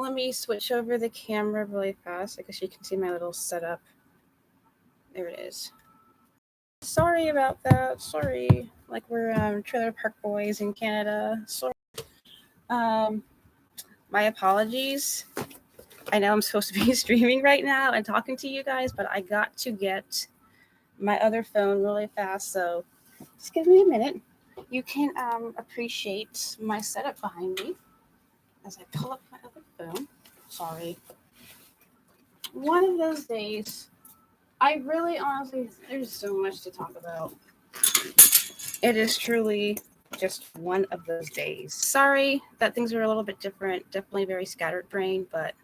let me switch over the camera really fast. I guess you can see my little setup. There it is. Sorry about that. Sorry. Like we're trailer park boys in Canada. Sorry. Um, my apologies. I know I'm supposed to be streaming right now and talking to you guys, but I got to get my other phone really fast. So just give me a minute. You can appreciate my setup behind me as I pull up my other phone. Sorry. One of those days, I really honestly, there's so much to talk about. It is truly just one of those days. Sorry that things are a little bit different, definitely very scattered brain, but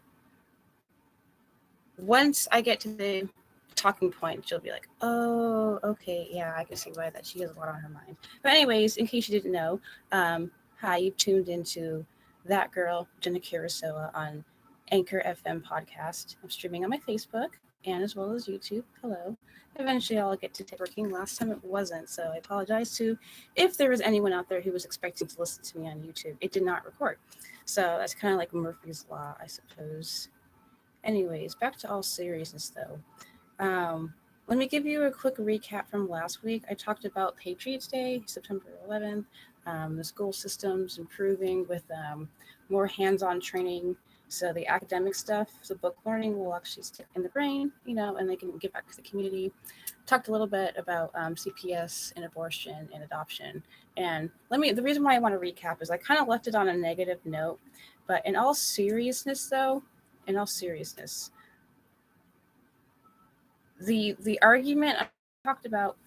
once I get to the talking point, she'll be like, oh, okay, yeah, I can see why that she has a lot on her mind. But anyways, in case you didn't know, hi, you tuned into That Girl, Jenna Kurosawa on Anchor FM podcast. I'm streaming on my Facebook and as well as YouTube. Hello. Eventually I'll get to working. Last time it wasn't, so I apologize to if there was anyone out there who was expecting to listen to me on YouTube. It did not record. So that's kind of like Murphy's Law, I suppose. Anyways, back to all seriousness though. Let me give you a quick recap from last week. I talked about Patriots Day, September 11th, the school systems improving with more hands-on training. So the academic stuff, the book learning will actually stick in the brain, and they can give back to the community. Talked a little bit about CPS and abortion and adoption. And the reason why I want to recap is I kind of left it on a negative note, but in all seriousness, the argument I talked about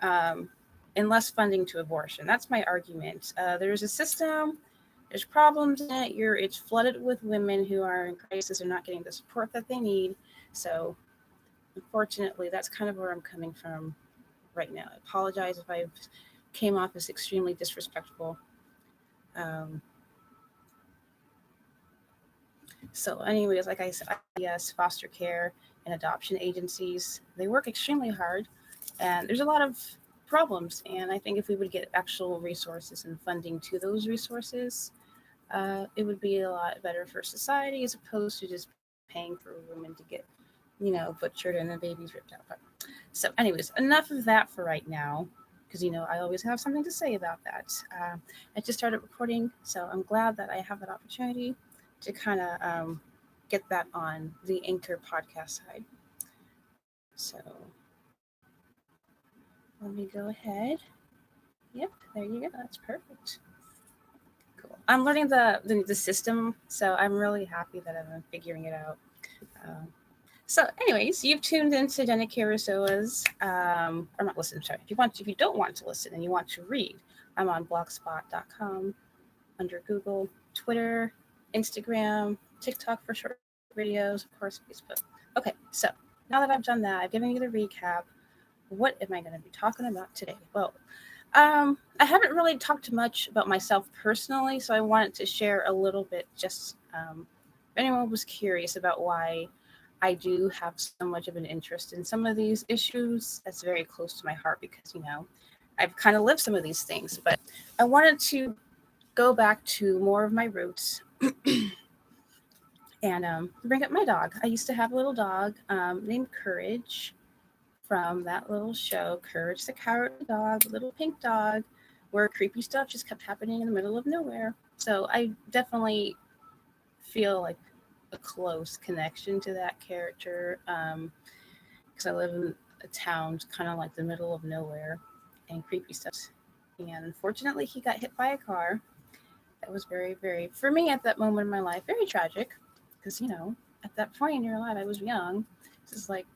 and less funding to abortion. That's my argument. There's a system, there's problems in it. It's flooded with women who are in crisis or not getting the support that they need. So unfortunately, that's kind of where I'm coming from right now. I apologize if I came off as extremely disrespectful. So anyways, like I said, yes, foster care and adoption agencies, they work extremely hard and there's a lot of problems. And I think if we would get actual resources and funding to those resources, it would be a lot better for society as opposed to just paying for women to get, butchered and the babies ripped out. So anyways, enough of that for right now, because, I always have something to say about that. I just started recording, so I'm glad that I have that opportunity to kind of get that on the Anchor podcast side. So let me go ahead. Yep, there you go. That's perfect. Cool. I'm learning the system, so I'm really happy that I'm figuring it out. So, anyways, you've tuned into Jenna Kurosawa's. Or not listen. Sorry, if you don't want to listen and you want to read, I'm on blogspot.com under Google, Twitter, Instagram, TikTok for short videos, of course, Facebook. Okay, so now that I've done that, I've given you the recap. What am I going to be talking about today? Well, I haven't really talked much about myself personally, so I wanted to share a little bit. Just if anyone was curious about why I do have so much of an interest in some of these issues, that's very close to my heart because I've kind of lived some of these things. But I wanted to go back to more of my roots and bring up my dog. I used to have a little dog named Courage from that little show, Courage the Cowardly Dog, little pink dog, where creepy stuff just kept happening in the middle of nowhere. So I definitely feel like a close connection to that character because I live in a town kind of like the middle of nowhere and creepy stuff. And unfortunately, he got hit by a car. That was very, very, for me at that moment in my life, very tragic. Because, at that point in your life, I was young. This is like,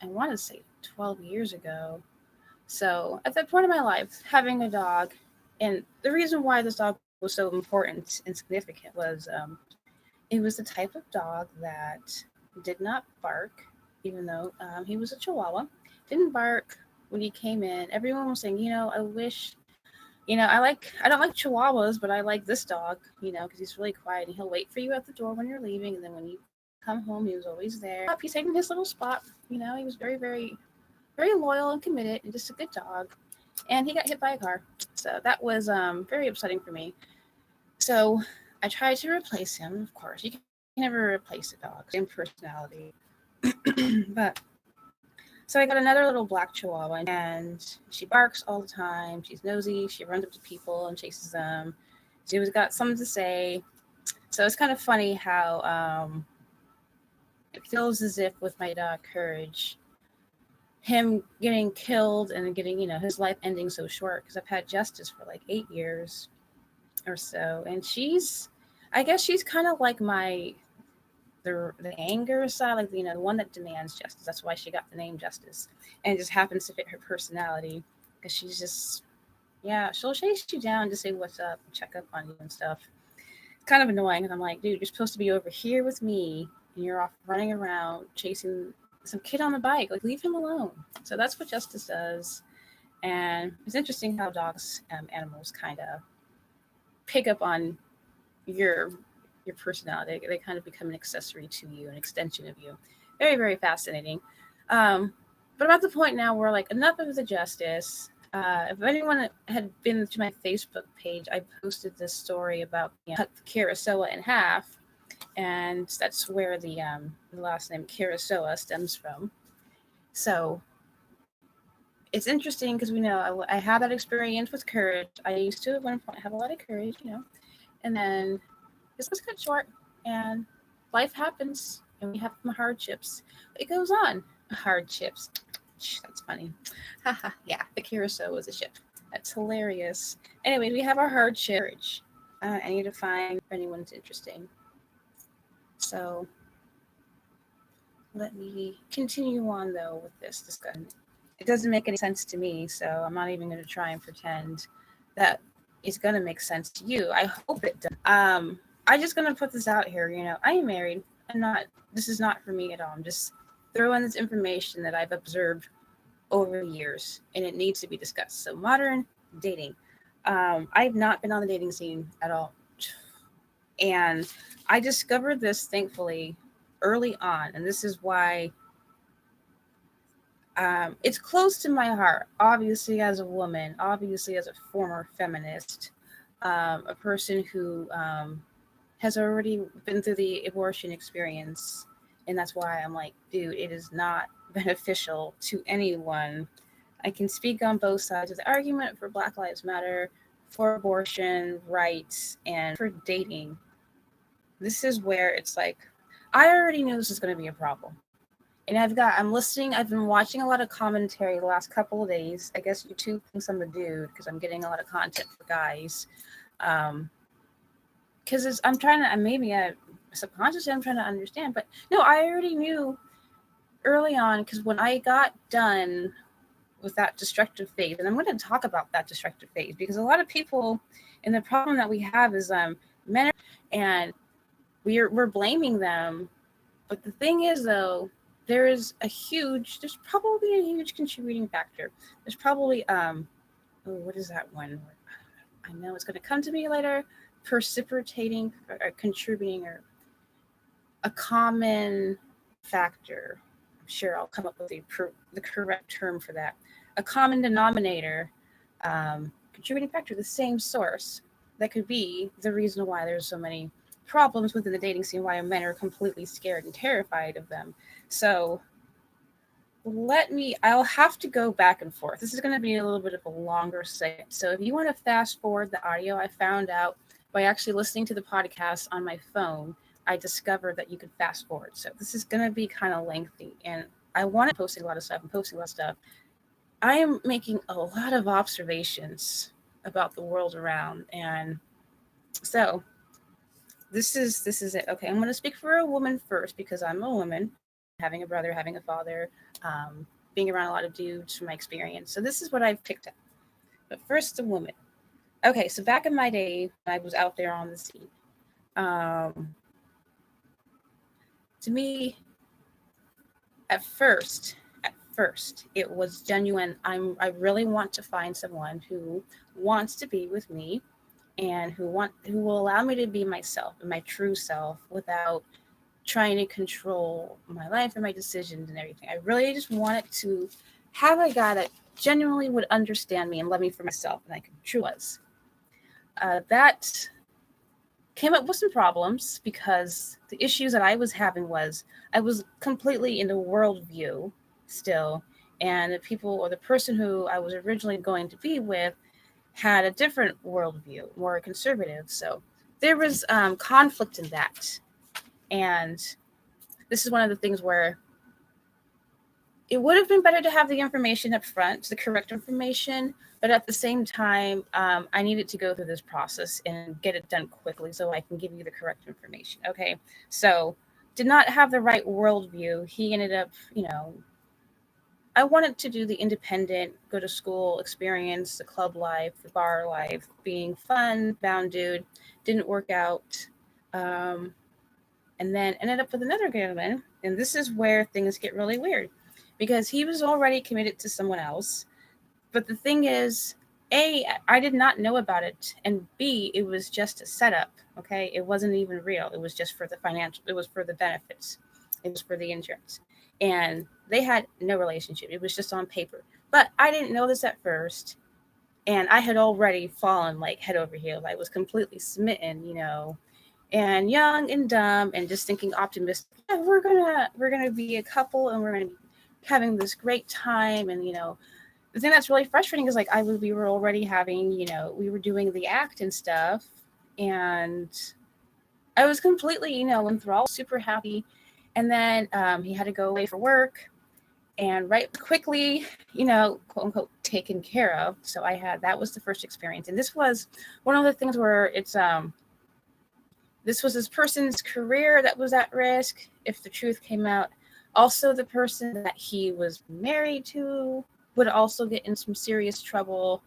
I want to say 12 years ago. So at that point in my life, having a dog, and the reason why this dog was so important and significant was it was the type of dog that did not bark, even though he was a Chihuahua. Didn't bark when he came in. Everyone was saying, I wish... I don't like Chihuahuas, but I like this dog, because he's really quiet and he'll wait for you at the door when you're leaving. And then when you come home, he was always there. He's taking his little spot. He was very, very, very loyal and committed and just a good dog. And he got hit by a car. So that was very upsetting for me. So I tried to replace him. Of course, you never replace a dog, same personality. But so I got another little black chihuahua, and she barks all the time. She's nosy. She runs up to people and chases them. She always got something to say. So it's kind of funny how it feels as if with my dog Courage, him getting killed and getting, his life ending so short, because I've had Justice for like 8 years or so, and I guess she's kind of like the anger side, like the one that demands justice. That's why she got the name Justice, and it just happens to fit her personality, because she's just, yeah, she'll chase you down to say what's up, check up on you and stuff. It's kind of annoying, and I'm like, dude, you're supposed to be over here with me, and you're off running around chasing some kid on the bike. Like, leave him alone. So that's what Justice does. And it's interesting how dogs, animals, kind of pick up on your personality. They kind of become an accessory to you, an extension of you. Very, very fascinating. Um, but I'm at the point now where, like, enough of the Justice. If anyone had been to my Facebook page, I posted this story about cut Karasoa in half, and that's where the last name Karasoa stems from. So it's interesting because we know I had that experience with Courage. I used to at one point have a lot of courage, and then this was cut short, and life happens, and we have some hardships. It goes on. Hardships. That's funny. Haha. Yeah, the Curacao was a ship. That's hilarious. Anyway, we have our hardship. I need to find if anyone's interesting. So let me continue on, though, with this discussion. It doesn't make any sense to me, so I'm not even going to try and pretend that it's going to make sense to you. I hope it does. I'm just going to put this out here. I am married. This is not for me at all. I'm just throwing this information that I've observed over the years, and it needs to be discussed. So modern dating. I've not been on the dating scene at all. And I discovered this, thankfully, early on. And this is why it's close to my heart. Obviously, as a woman, obviously, as a former feminist, a person who has already been through the abortion experience. And that's why I'm like, dude, it is not beneficial to anyone. I can speak on both sides of the argument for Black Lives Matter, for abortion rights, and for dating. This is where it's like, I already knew this was going to be a problem. And I've been watching a lot of commentary the last couple of days. I guess YouTube thinks I'm a dude because I'm getting a lot of content for guys. Because I'm trying to, maybe subconsciously I'm trying to understand, but no, I already knew early on, because when I got done with that destructive phase, and I'm going to talk about that destructive phase, because a lot of people, and the problem that we have is men, and we're blaming them. But the thing is, though, there's probably a huge contributing factor. There's probably what is that one? I know it's going to come to me later. Precipitating or contributing, or a common factor. I'm sure I'll come up with the correct term for that. A common denominator, contributing factor, the same source that could be the reason why there's so many problems within the dating scene, why men are completely scared and terrified of them. So I'll have to go back and forth. This is going to be a little bit of a longer segment. So if you want to fast forward the audio, I found out by actually listening to the podcast on my phone, I discovered that you could fast forward. So this is going to be kind of lengthy, and I want to posting a lot of stuff. I am making a lot of observations about the world around, and so this is it. Okay, I'm going to speak for a woman first, because I'm a woman, having a brother, having a father, being around a lot of dudes from my experience. So this is what I've picked up. But first, a woman. Okay, so back in my day, I was out there on the scene. To me, at first, it was genuine. I really want to find someone who wants to be with me, and who will allow me to be myself and my true self without trying to control my life and my decisions and everything. I really just wanted to have a guy that genuinely would understand me and love me for myself, and I could true was. That came up with some problems because the issues that I was having was I was completely in the worldview still, and the people or the person who I was originally going to be with had a different worldview, more conservative. So there was conflict in that, and this is one of the things where it would have been better to have the information up front, the correct information, but at the same time, I needed to go through this process and get it done quickly so I can give you the correct information. Okay. So, did not have the right worldview. He ended up, I wanted to do the independent, go to school experience, the club life, the bar life, being fun, bound dude. Didn't work out. Um, and then ended up with another gentleman. And this is where things get really weird because he was already committed to someone else. But the thing is, A, I did not know about it. And B, it was just a setup. Okay. It wasn't even real. It was just for the financial, it was for the benefits, it was for the insurance. And they had no relationship. It was just on paper. But I didn't know this at first. And I had already fallen like head over heels. I was completely smitten, and young and dumb and just thinking optimistic. Yeah, we're gonna be a couple and we're gonna be having this great time. And the thing that's really frustrating is like we were already having, we were doing the act and stuff, and I was completely, enthralled, super happy. And then he had to go away for work, and right quickly, quote unquote, taken care of. So that was the first experience, and this was one of the things where this was this person's career that was at risk if the truth came out. Also, the person that he was married to would also get in some serious trouble.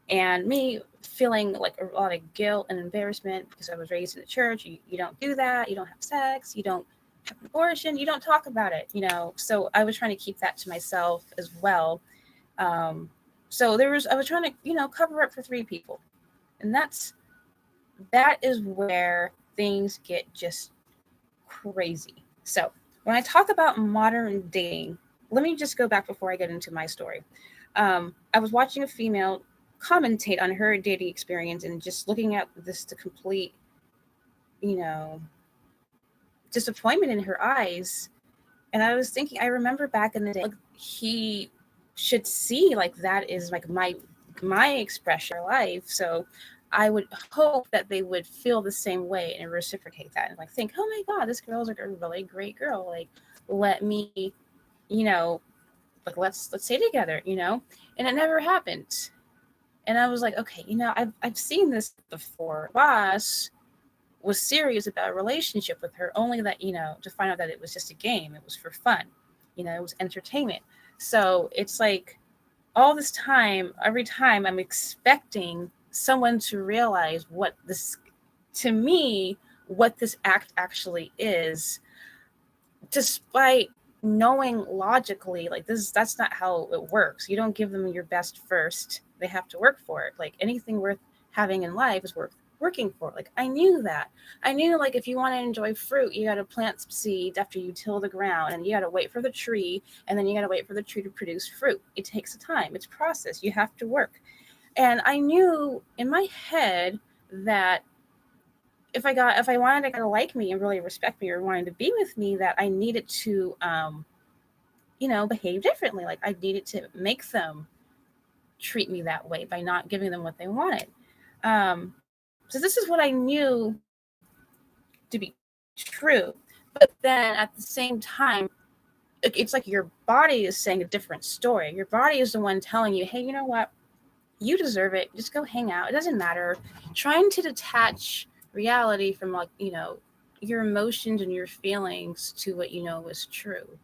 And me feeling like a lot of guilt and embarrassment because I was raised in the church. You don't do that. You don't have sex. You don't have an abortion. You don't talk about it. So I was trying to keep that to myself as well. So I was trying to, cover up for three people. And that is where things get just crazy. So when I talk about modern dating, let me just go back before I get into my story. I was watching a female commentate on her dating experience and just looking at the complete, you know, disappointment in her eyes. And I was thinking, I remember back in the day, like, he should see like that is like my expression of life. So I would hope that they would feel the same way and reciprocate that and like think, oh my God, this girl's like a really great girl. Like, let me, you know, like let's stay together. And it never happened. And I was like, okay, I've seen this before. Boss was serious about a relationship with her, only that, to find out that it was just a game. It was for fun. It was entertainment. So it's like all this time, every time I'm expecting someone to realize what this act actually is, despite knowing logically, like that's not how it works. You don't give them your best first. They have to work for it. Like anything worth having in life is worth working for. Like I knew that. I knew like if you want to enjoy fruit, you got to plant some seeds after you till the ground, and you got to wait for the tree, and then you got to wait for the tree to produce fruit. It takes a time. It's a process. You have to work. And I knew in my head that if I wanted a guy to like me and really respect me or wanted to be with me, that I needed to behave differently. Like I needed to make them treat me that way by not giving them what they wanted. So this is what I knew to be true. But then at the same time, it's like your body is saying a different story. Your body is the one telling you, hey, you know what? You deserve it. Just go hang out. It doesn't matter. Trying to detach reality from your emotions and your feelings to what you know is true.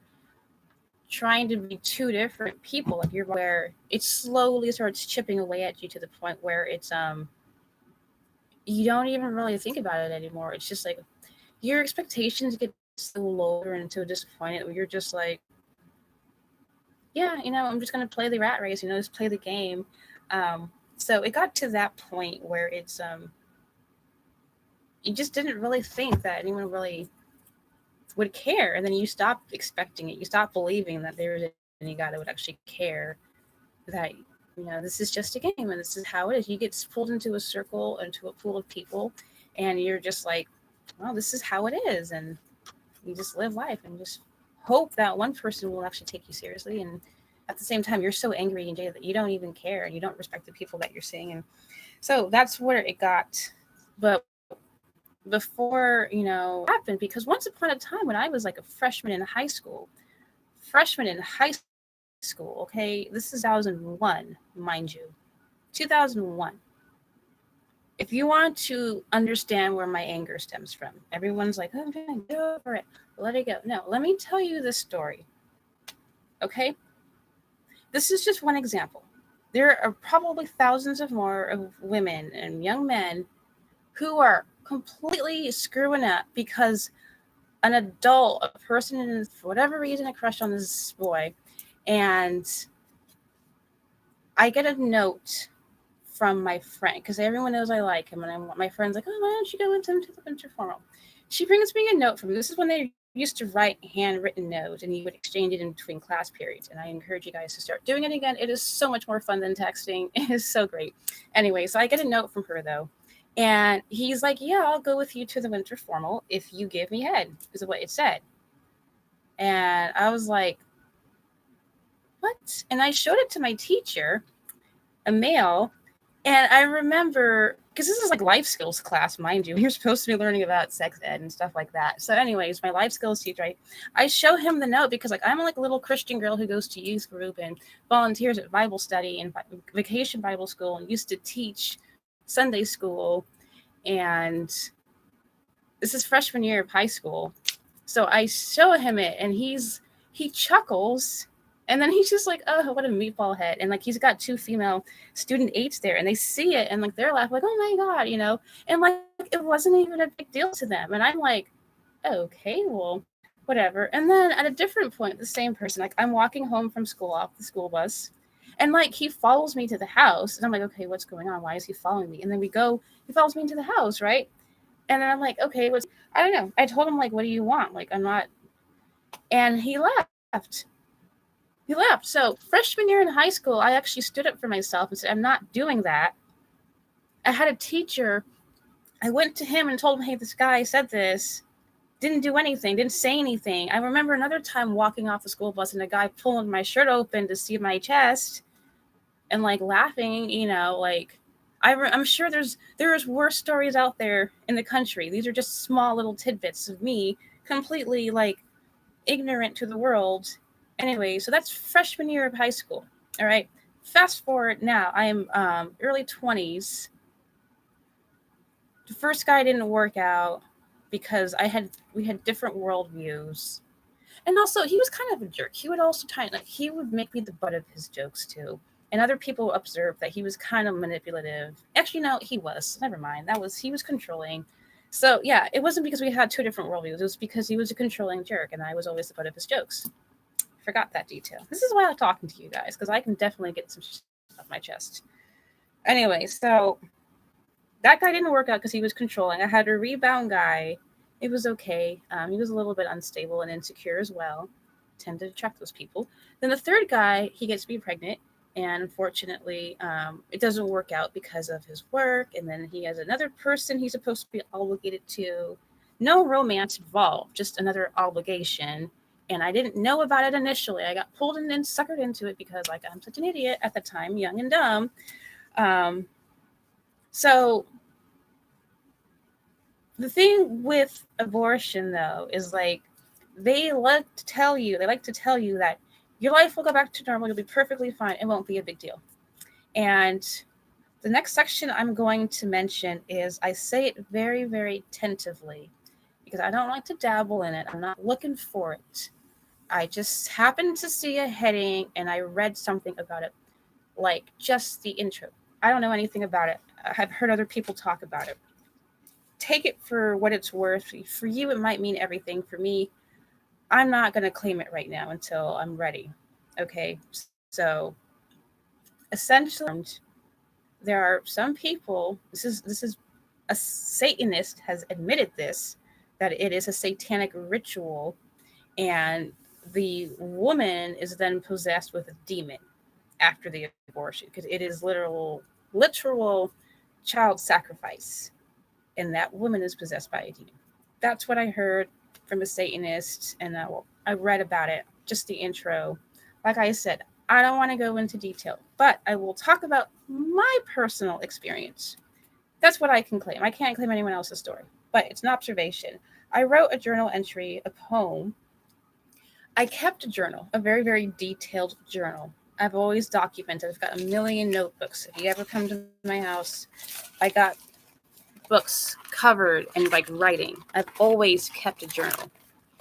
Trying to be two different people, like where it slowly starts chipping away at you to the point where it's you don't even really think about it anymore. It's just like your expectations get so lower and so disappointed where you're just like, yeah, I'm just gonna play the rat race, just play the game. So it got to that point where it's you just didn't really think that anyone really would care, and then you stop expecting it. You stop believing that there was any guy that would actually care that this is just a game and this is how it is. You get pulled into a circle, into a pool of people, and you're just like, well, this is how it is, and you just live life and just hope that one person will actually take you seriously. And at the same time, you're so angry and jaded that you don't even care and you don't respect the people that you're seeing. And so that's where it got. But before, happened, because once upon a time when I was like a freshman in high school, okay, this is 2001, mind you, 2001. If you want to understand where my anger stems from, everyone's like, oh, man, get over it, let it go. No, let me tell you this story, okay? This is just one example. There are probably thousands of more of women and young men who are completely screwing up because an adult, a person, for whatever reason, a crush on this boy, and I get a note from my friend, because everyone knows I like him, and my friend's like, oh, why don't you go into the winter formal? She brings me a note from, this is when they used to write handwritten notes, and you would exchange it in between class periods, and I encourage you guys to start doing it again. It is so much more fun than texting. It is so great. Anyway, so I get a note from her, though, and he's like, yeah, I'll go with you to the winter formal if you give me head, is what it said. And I was like, what? And I showed it to my teacher, a male. And I remember, because this is like life skills class, mind you, you're supposed to be learning about sex ed and stuff like that. So anyways, my life skills teacher, I show him the note because like I'm like a little Christian girl who goes to youth group and volunteers at Bible study and vacation Bible school and used to teach Sunday school. And this is freshman year of high school. So I show him it, and he chuckles. And then he's just like, oh, what a meatball head. And like, he's got 2 female student aides there, and they see it, and like, they're laughing, like, oh my God, and like, it wasn't even a big deal to them. And I'm like, okay, well, whatever. And then at a different point, the same person, like, I'm walking home from school off the school bus, and like, he follows me to the house, and I'm like, okay, what's going on? Why is he following me? And then he follows me into the house, right? And then I'm like, okay, I don't know. I told him, like, what do you want? Like, I'm not. And he left. So freshman year in high school, I actually stood up for myself and said, I'm not doing that. I had a teacher. I went to him and told him, hey, this guy said this. Didn't do anything. Didn't say anything. I remember another time walking off the school bus and a guy pulling my shirt open to see my chest and like laughing, like I'm sure there's worse stories out there in the country. These are just small little tidbits of me completely like ignorant to the world. Anyway, so that's freshman year of high school. All right. Fast forward now, I'm early 20s. The first guy didn't work out because we had different worldviews. And also, he was kind of a jerk. He would also he would make me the butt of his jokes too. And other people observed that he was kind of manipulative. Actually, no, he was. Never mind. He was controlling. So yeah, it wasn't because we had 2 different worldviews. It was because he was a controlling jerk, and I was always the butt of his jokes. Forgot that detail. This is why I like talking to you guys, because I can definitely get some shit off my chest. Anyway, so that guy didn't work out because he was controlling. I had a rebound guy. It was okay. He was a little bit unstable and insecure as well. Tend to attract those people. Then the third guy, he gets me pregnant. And unfortunately, it doesn't work out because of his work. And then he has another person he's supposed to be obligated to. No romance involved, just another obligation. And I didn't know about it initially. I got pulled in and suckered into it because, like, I'm such an idiot at the time, young and dumb. So the thing with abortion, though, is like they like to tell you that your life will go back to normal. You'll be perfectly fine. It won't be a big deal. And the next section I'm going to mention is I say it very, very tentatively because I don't like to dabble in it. I'm not looking for it. I just happened to see a heading and I read something about it, like just the intro. I don't know anything about it. I've heard other people talk about it. Take it for what it's worth. For you, it might mean everything. For me, I'm not going to claim it right now until I'm ready. Okay, so essentially, there are some people. This is a Satanist has admitted this, that it is a satanic ritual, and the woman is then possessed with a demon after the abortion because it is literal child sacrifice. and that woman is possessed by a demon. That's what I heard from a Satanist, and I read about it, just the intro. Like I said, I don't want to go into detail, but I will talk about my personal experience. That's what I can claim. I can't claim anyone else's story, but it's an observation. I wrote a journal entry, a poem. I kept a journal, a very, very detailed journal. I've always documented. I've got a million notebooks. If you ever come to my house, I got books covered in like writing. I've always kept a journal.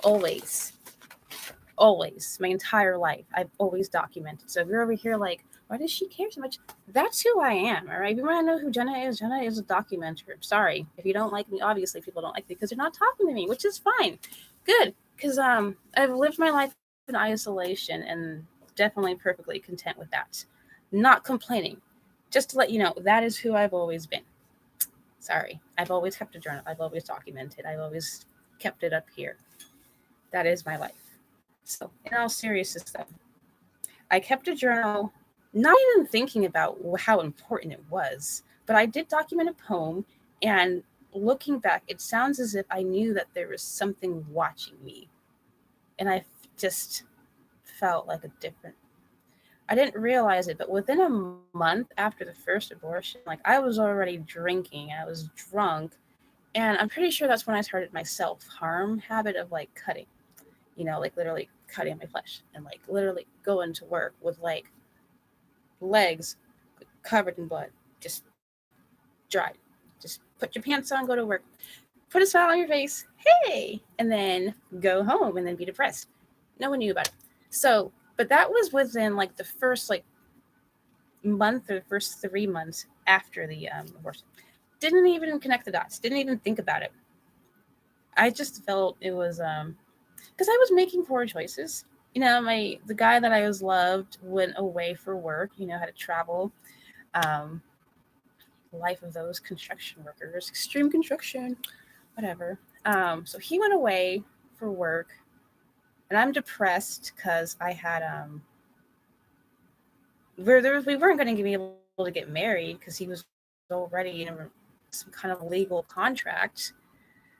Always. Always. My entire life. I've always documented. So if you're over here like, why does she care so much? That's who I am, all right? If you want to know who Jenna is a documenter. Sorry. If you don't like me, obviously people don't like me because they're not talking to me, which is fine. Good. Because I've lived my life in isolation and definitely perfectly content with that. Not complaining. Just to let you know, that is who I've always been. Sorry. I've always kept a journal. I've always documented. I've always kept it up here. That is my life. So, in all seriousness, though, I kept a journal, not even thinking about how important it was, but I did document a poem, and looking back, it sounds as if I knew that there was something watching me, and I just felt like a different. I didn't realize it, but within a month after the first abortion, like I was already drinking, I was drunk, and I'm pretty sure that's when I started my self-harm habit of like cutting, like literally cutting my flesh and like literally going to work with like legs covered in blood, just dried. Just put your pants on, go to work, put a smile on your face, hey, and then go home and then be depressed. No one knew about it. So, but that was within like the first like month or first 3 months after the abortion. Didn't even connect the dots. Didn't even think about it. I just felt it was because I was making poor choices. The guy that I was loved went away for work. Had to travel. Life of those construction workers, extreme construction, whatever. So he went away for work, and I'm depressed because I had we weren't going to be able to get married because he was already in some kind of legal contract.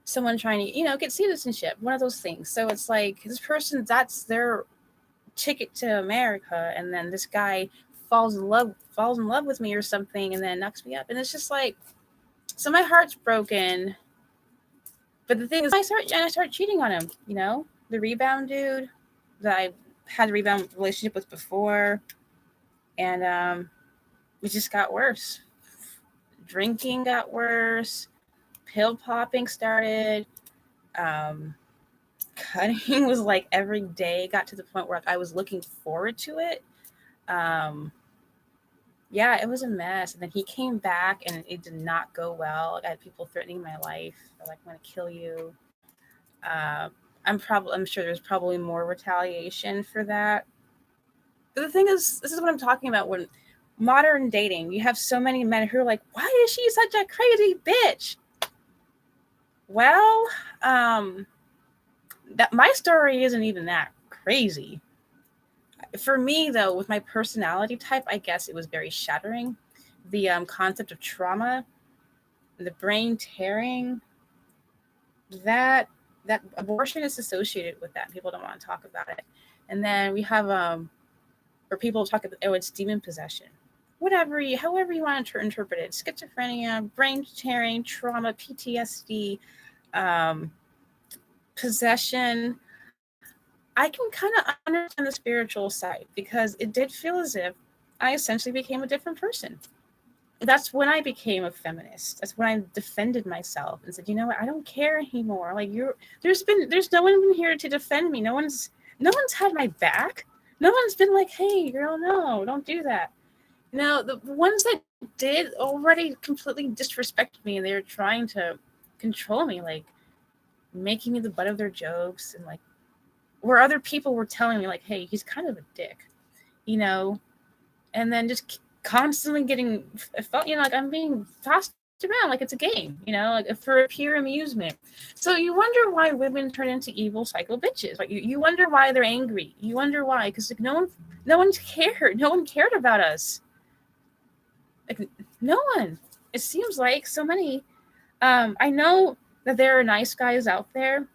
Someone trying to, get citizenship, one of those things. So it's like this person, that's their ticket to America, and then this guy falls in love with me or something, and then knocks me up, and it's just like, so my heart's broken. But the thing is, I start cheating on him. The rebound dude that I had a rebound relationship with before, and it just got worse. Drinking got worse. Pill popping started. Cutting was like every day. Got to the point where I was looking forward to it. Yeah, it was a mess. And then he came back, and it did not go well. I had people threatening my life. They're like, "I'm going to kill you." I'm sure there's probably more retaliation for that. But the thing is, this is what I'm talking about. When modern dating, you have so many men who are like, "Why is she such a crazy bitch?" Well, that my story isn't even that crazy. For me, though, with my personality type, I guess it was very shattering. The concept of trauma, the brain tearing, that abortion is associated with that. People don't want to talk about it. And then we have where people talk about, it's demon possession. However you want to interpret it, schizophrenia, brain tearing, trauma, PTSD, possession. I can kind of understand the spiritual side because it did feel as if I essentially became a different person. That's when I became a feminist. That's when I defended myself and said, you know what, I don't care anymore. Like there's no one been here to defend me. No one's had my back. No one's been like, hey, girl, no, don't do that. The ones that did already completely disrespected me, and they were trying to control me, like making me the butt of their jokes, and like where other people were telling me like, hey, he's kind of a dick, and then just constantly getting felt, like I'm being tossed around like it's a game, like for pure amusement. So you wonder why women turn into evil psycho bitches. Like you wonder why they're angry. You wonder why, because like no one cared. No one cared about us. Like no one. It seems like so many I know that there are nice guys out there.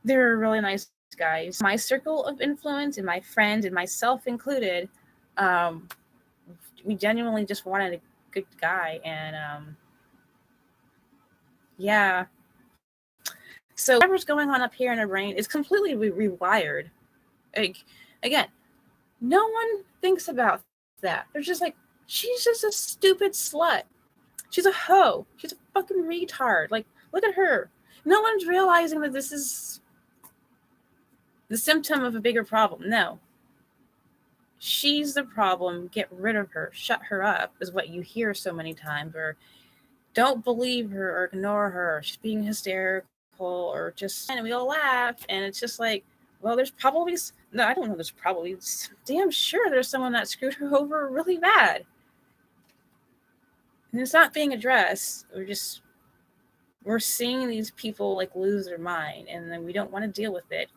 There are really nice guys. My circle of influence and my friends and myself included, um, we genuinely just wanted a good guy. And yeah. So whatever's going on up here in our brain is completely rewired. Like, again, no one thinks about that. They're just like, she's just a stupid slut. She's a hoe. She's a fucking retard. Like, look at her. No one's realizing that this is the symptom of a bigger problem. No. She's the problem. Get rid of her. Shut her up, is what you hear so many times. Or don't believe her or ignore her. She's being hysterical or just, and we all laugh. And it's just like, well, there's probably, no, I don't know, there's probably, damn sure there's someone that screwed her over really bad. And it's not being addressed. We're seeing these people like lose their mind, and then we don't want to deal with it.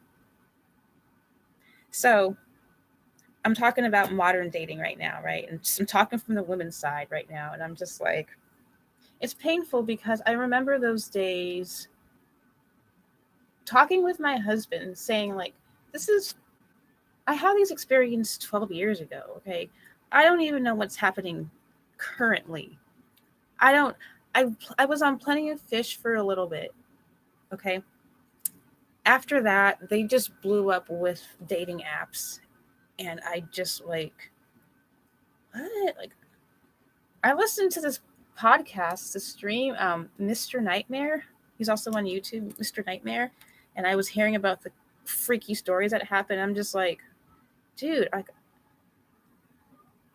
So I'm talking about modern dating right now, right? And I'm talking from the women's side right now. And I'm just like, it's painful because I remember those days talking with my husband saying, like, I had these experiences 12 years ago, okay? I don't even know what's happening currently. I was on Plenty of Fish for a little bit, okay? After that, they just blew up with dating apps. And I just like, what? Like, I listened to this podcast, the stream, Mr. Nightmare. He's also on YouTube, Mr. Nightmare. And I was hearing about the freaky stories that happened. I'm just like, dude, I'm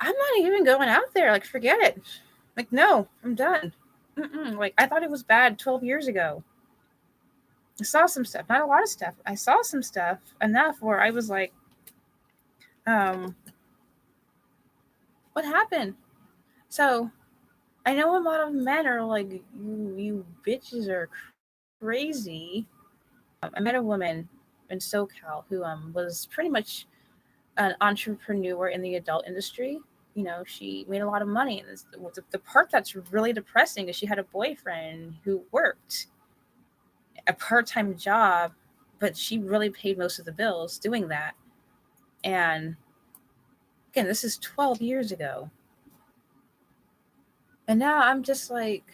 not even going out there. Like, forget it. Like, no, I'm done. Like, I thought it was bad 12 years ago. I saw some stuff, not a lot of stuff. I saw some stuff enough where I was like, what happened? So I know a lot of men are like, you bitches are crazy. I met a woman in SoCal who was pretty much an entrepreneur in the adult industry. You know, she made a lot of money. And the part that's really depressing is she had a boyfriend who worked a part-time job, but she really paid most of the bills doing that. And again, this is 12 years ago. And now I'm just like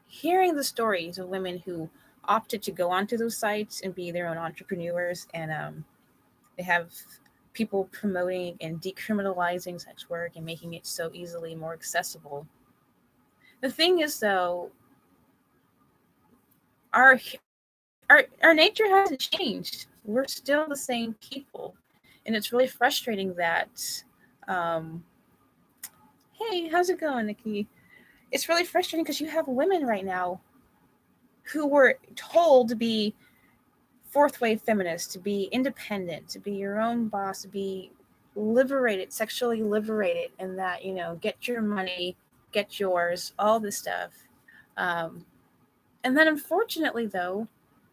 hearing the stories of women who opted to go onto those sites and be their own entrepreneurs. And they have people promoting and decriminalizing sex work and making it so easily more accessible. The thing is, though, our our nature hasn't changed. We're still the same people, and it's really frustrating that. Um, hey, how's it going, Nikki? It's really frustrating because you have women right now who were told to be fourth wave feminists, to be independent, to be your own boss, to be liberated, sexually liberated, and that, you know, get your money, get yours, all this stuff. Um, and then unfortunately, though,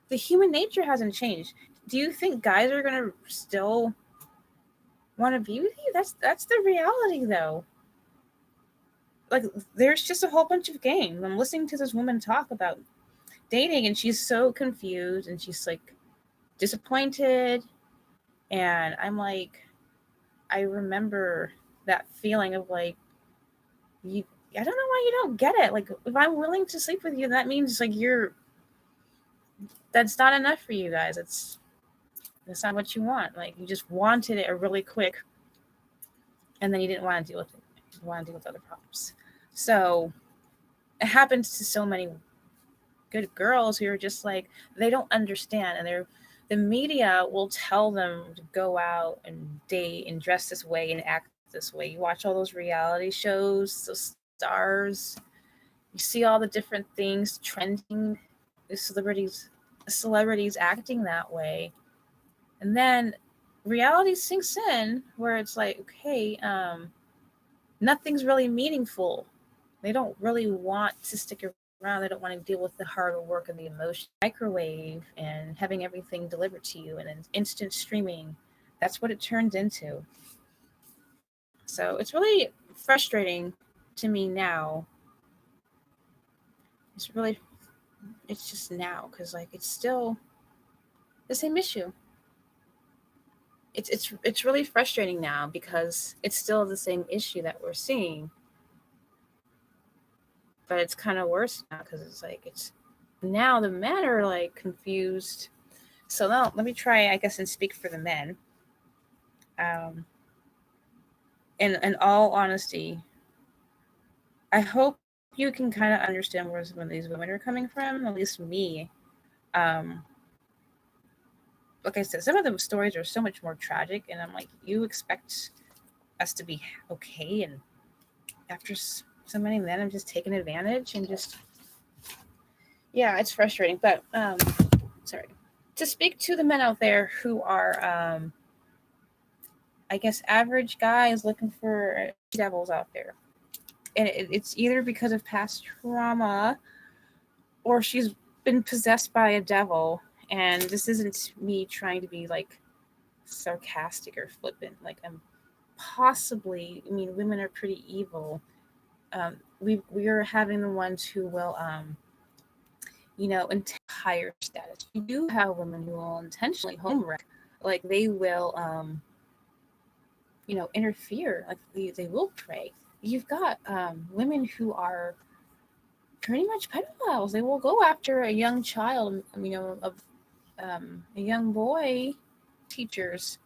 the human nature hasn't changed. Do you think guys are gonna still want to be with you? That's the reality, though. Like, there's just a whole bunch of games. I'm listening to this woman talk about dating, and she's so confused, and she's like disappointed, and I'm like, I remember that feeling of like, you. I don't know why you don't get it. Like, if I'm willing to sleep with you, that means like that's not enough for you guys. That's not what you want. Like, you just wanted it really quick, and then you didn't want to deal with it. You want to deal with other problems. So it happens to so many good girls who are just like, they don't understand, and the media will tell them to go out and date and dress this way and act this way. You watch all those reality shows, those stars, you see all the different things trending, the celebrities acting that way. And then reality sinks in where it's like, okay, nothing's really meaningful. They don't really want to stick around. They don't want to deal with the hard work and the emotion. Microwave and having everything delivered to you and instant streaming. That's what it turns into. So it's really frustrating to me now It's really, it's just now because like it's still the same issue. It's really frustrating now because it's still the same issue that we're seeing, but it's kind of worse now because it's like it's now the men are like confused. So now let me try, I guess, and speak for the men. Um, in all honesty, I hope you can kind of understand where some of these women are coming from. At least me. Um, like I said, some of the stories are so much more tragic, and I'm like, you expect us to be okay, and after so many men have just taken advantage and just yeah, it's frustrating. But sorry to speak to the men out there who are I guess average guys looking for devils out there, and it's either because of past trauma or she's been possessed by a devil. And this isn't me trying to be like sarcastic or flippant. Like I'm possibly, I mean, women are pretty evil. We are having the ones who will entire status. You do have women who will intentionally home wreck, like they will interfere, like they will prey. You've got women who are pretty much pedophiles. They will go after a young child, a young boy. Teachers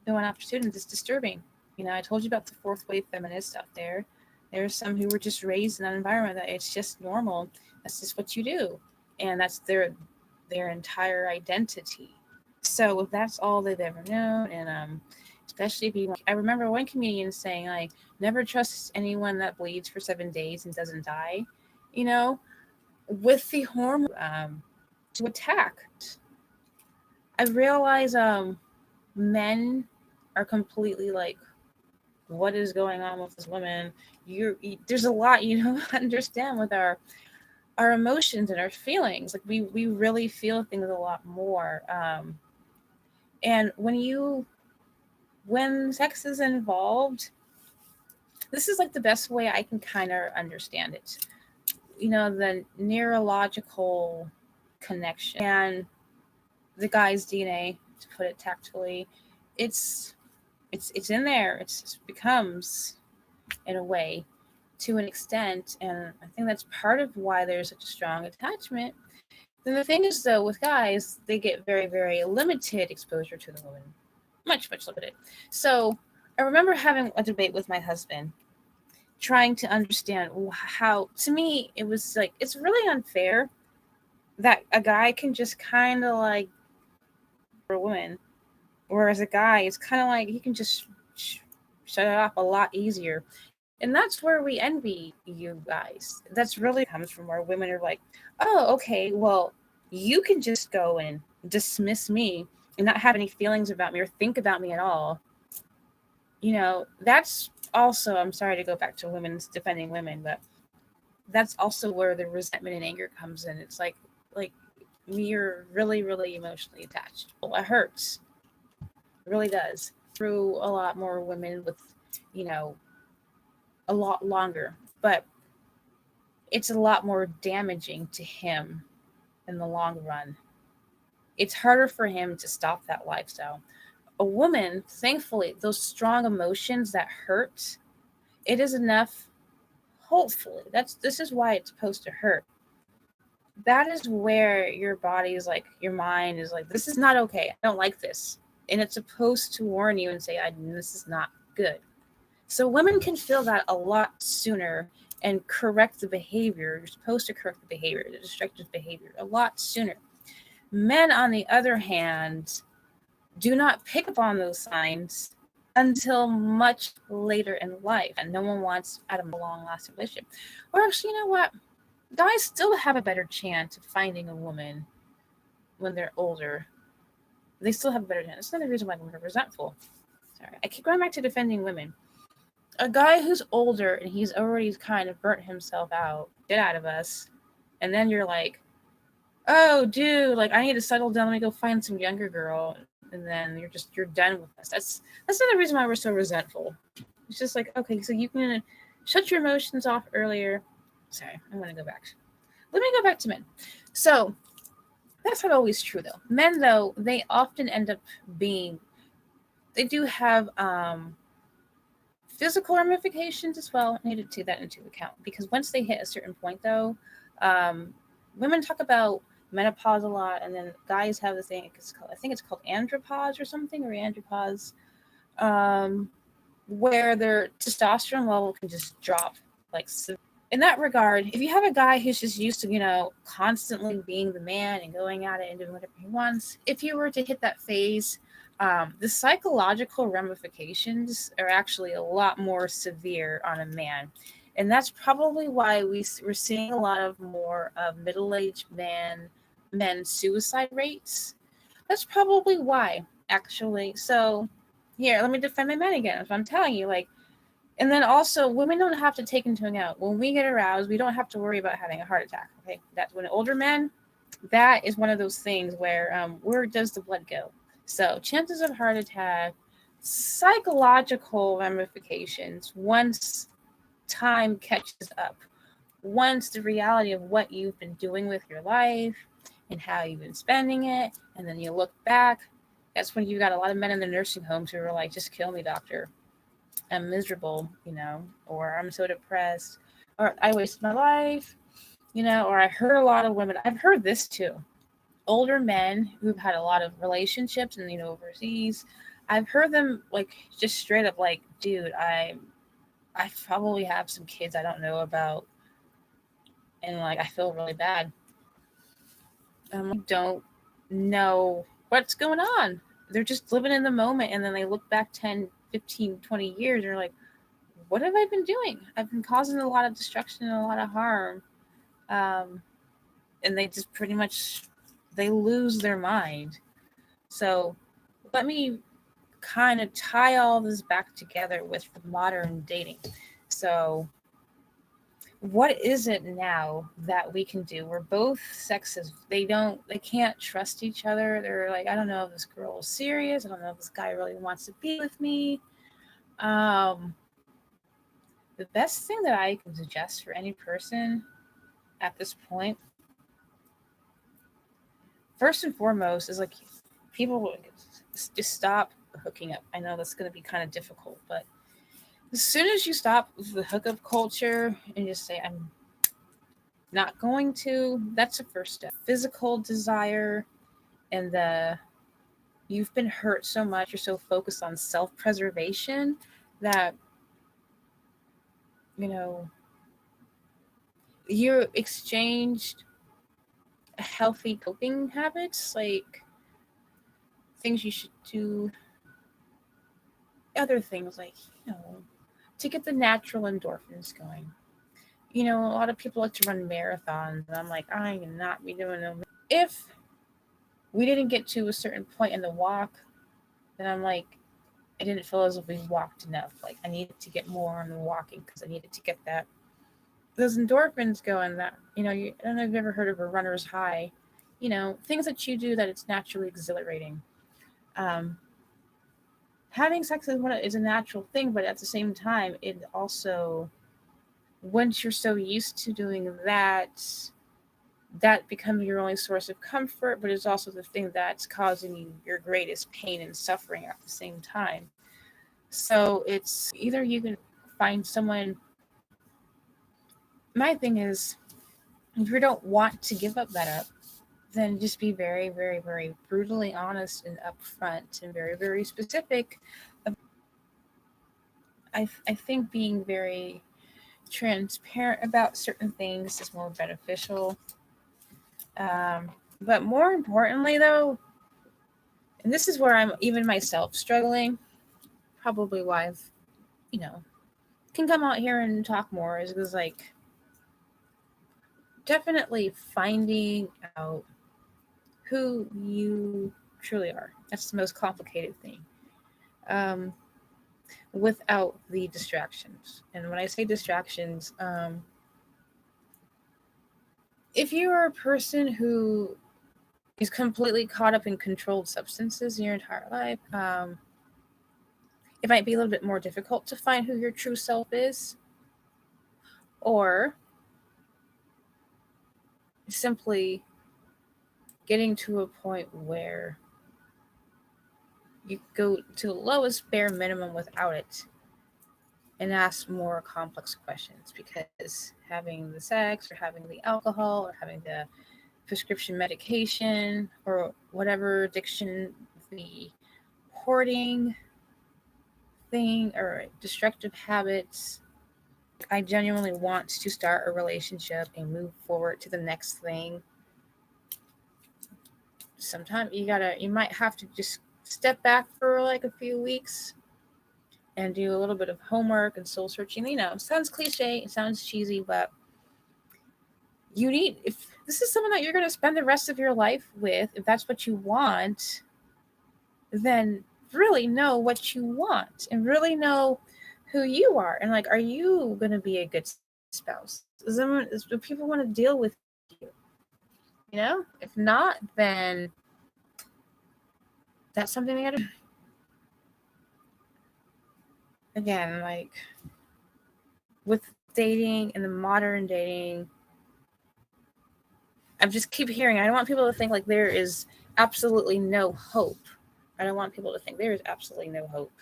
going after students is disturbing. I told you about the fourth wave feminists out there. There's some who were just raised in that environment that it's just normal. That's just what you do, and that's their entire identity. So that's all they've ever known, and especially if you. I remember one comedian saying like, "Never trust anyone that bleeds for 7 days and doesn't die." With the hormone to attack. I realize men are completely like, what is going on with this woman? There's a lot you don't understand with our emotions and our feelings. Like we really feel things a lot more. And when sex is involved, this is like the best way I can kind of understand it. The neurological connection and the guy's DNA, to put it tactfully, it's in there. It becomes, in a way, to an extent, and I think that's part of why there's such a strong attachment. Then the thing is, though, with guys, they get very, very limited exposure to the woman, much, much limited. So I remember having a debate with my husband, trying to understand how, to me, it was like, it's really unfair that a guy can just kind of like for a woman, whereas a guy, it's kind of like he can just shut it off a lot easier. And that's where we envy you guys. That's really comes from where women are like, oh, okay, well, you can just go and dismiss me and not have any feelings about me or think about me at all. That's also, I'm sorry to go back to women's defending women, but that's also where the resentment and anger comes in. It's like you're really, really emotionally attached. Well, it hurts. It really does. Through a lot more women with, a lot longer, but it's a lot more damaging to him in the long run. It's harder for him to stop that lifestyle. A woman, thankfully, those strong emotions that hurt, it is enough. Hopefully, this is why it's supposed to hurt. That is where your body is like, your mind is like, this is not okay. I don't like this. And it's supposed to warn you and say, this is not good. So women can feel that a lot sooner and correct the behavior. You're supposed to correct the behavior, the destructive behavior, a lot sooner. Men, on the other hand, do not pick up on those signs until much later in life. And no one wants out of a long-lasting relationship. Or actually, you know what? Guys still have a better chance of finding a woman when they're older. They still have a better chance. That's another reason why women are resentful. Sorry, I keep going back to defending women. A guy who's older and he's already kind of burnt himself out, get out of us, and then you're like, oh, dude, like I need to settle down. Let me go find some younger girl, and then you're done with us. That's another reason why we're so resentful. It's just like, okay, so you can shut your emotions off earlier. Sorry, I'm gonna go back. let me go back to men. So that's not always true though. Men though, they often end up being, they do have physical ramifications as well. I need to take that into account because once they hit a certain point though, um, women talk about menopause a lot, and then guys have the thing. I think it's called andropause or something, or andropause, um, where their testosterone level can just drop like in that regard. If you have a guy who's just used to, constantly being the man and going at it and doing whatever he wants, if you were to hit that phase, the psychological ramifications are actually a lot more severe on a man. And that's probably why we're seeing a lot of more of middle-aged men suicide rates. That's probably why, actually. So here, let me defend my men again. If I'm telling you, like, and then also, women don't have to take into account when we get aroused, we don't have to worry about having a heart attack. Okay, that's when older men, that is one of those things where does the blood go? So chances of heart attack, psychological ramifications once time catches up, once the reality of what you've been doing with your life and how you've been spending it, and then you look back. That's when you got a lot of men in the nursing homes who are like, "Just kill me, doctor. I'm miserable, or I'm so depressed, or I wasted my life, or I heard a lot of women. I've heard this too. Older men who've had a lot of relationships and, overseas, I've heard them like just straight up like, dude, I probably have some kids I don't know about. And like, I feel really bad. I don't know what's going on. They're just living in the moment. And then they look back 10, 15, 20 years. And they're like, what have I been doing? I've been causing a lot of destruction and a lot of harm. And they just pretty much, they lose their mind. So let me kind of tie all this back together with the modern dating. So what is it now that we can do where both sexes, they can't trust each other? They're like, I don't know if this girl is serious. I don't know if this guy really wants to be with me. The best thing that I can suggest for any person at this point, first and foremost, is like, people just stop hooking up. I know that's going to be kind of difficult, but as soon as you stop the hookup culture and just say, I'm not going to, that's the first step. Physical desire and you've been hurt so much, you're so focused on self-preservation that, you exchanged healthy coping habits, like things you should do, other things like, to get the natural endorphins going. A lot of people like to run marathons, and I'm like, I cannot be doing them. If we didn't get to a certain point in the walk, then I'm like, I didn't feel as if we walked enough. Like, I needed to get more on the walking because I needed to get those endorphins going. That, I don't know if you've ever heard of a runner's high. Things that you do that it's naturally exhilarating. Having sex is a natural thing, but at the same time, it also, once you're so used to doing that becomes your only source of comfort, but it's also the thing that's causing you your greatest pain and suffering at the same time. So it's either you can find someone. My thing is, if you don't want to give that up, then just be very, very, very brutally honest and upfront and very, very specific. I think being very transparent about certain things is more beneficial. But more importantly, though, and this is where I'm even myself struggling, probably why I've, can come out here and talk more, is because, like, definitely finding out who you truly are. That's the most complicated thing. Without the distractions. And when I say distractions, if you are a person who is completely caught up in controlled substances your entire life, it might be a little bit more difficult to find who your true self is. Or simply getting to a point where you go to the lowest bare minimum without it and ask more complex questions, because having the sex or having the alcohol or having the prescription medication or whatever addiction, the hoarding thing or destructive habits, I genuinely want to start a relationship and move forward to the next thing. Sometimes you might have to just step back for like a few weeks and do a little bit of homework and soul searching. It sounds cliche, it sounds cheesy, but if this is someone that you're going to spend the rest of your life with, if that's what you want, then really know what you want and really know who you are. And like, are you going to be a good spouse? Do people want to deal with you? If not, then that's something they got to. Again, like with dating and the modern dating, I just keep hearing, I don't want people to think like there is absolutely no hope. I don't want people to think there is absolutely no hope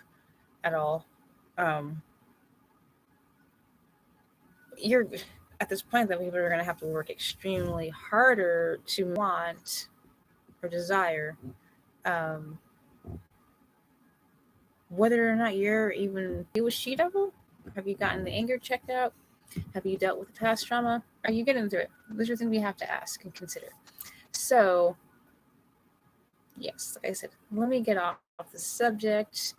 at all. You're at this point that people are going to have to work extremely harder to want or desire, whether or not you're even with she devil. Have you gotten the anger checked out? Have you dealt with the past trauma? Are you getting through it? Those are things we have to ask and consider. So, yes, like I said, let me get off the subject.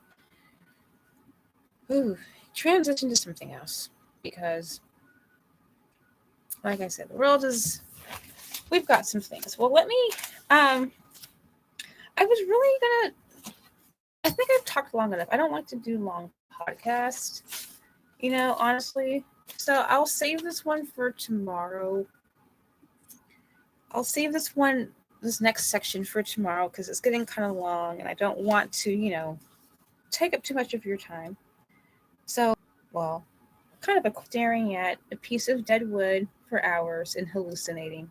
Transition to something else, because like I said, the world is, we've got some things. Well, let me, I was really gonna, I think I've talked long enough. I don't like to do long podcasts, honestly. So I'll save this one for tomorrow. I'll save this next section for tomorrow, because it's getting kind of long and I don't want to, take up too much of your time. So, well, kind of staring at a piece of dead wood for hours and hallucinating.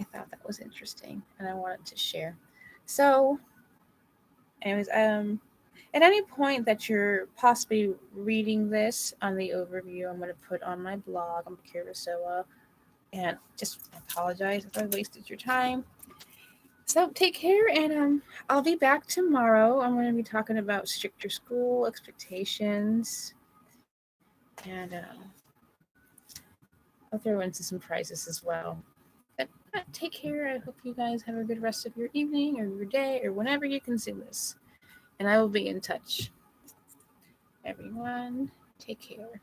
I thought that was interesting and I wanted to share. So, anyways, at any point that you're possibly reading this on the overview, I'm going to put on my blog. I'm Kira, and just apologize if I wasted your time. So take care, and I'll be back tomorrow. I'm going to be talking about stricter school expectations, and I'll throw into some prizes as well. But take care. I hope you guys have a good rest of your evening or your day or whenever you consume this. And I will be in touch. Everyone, take care.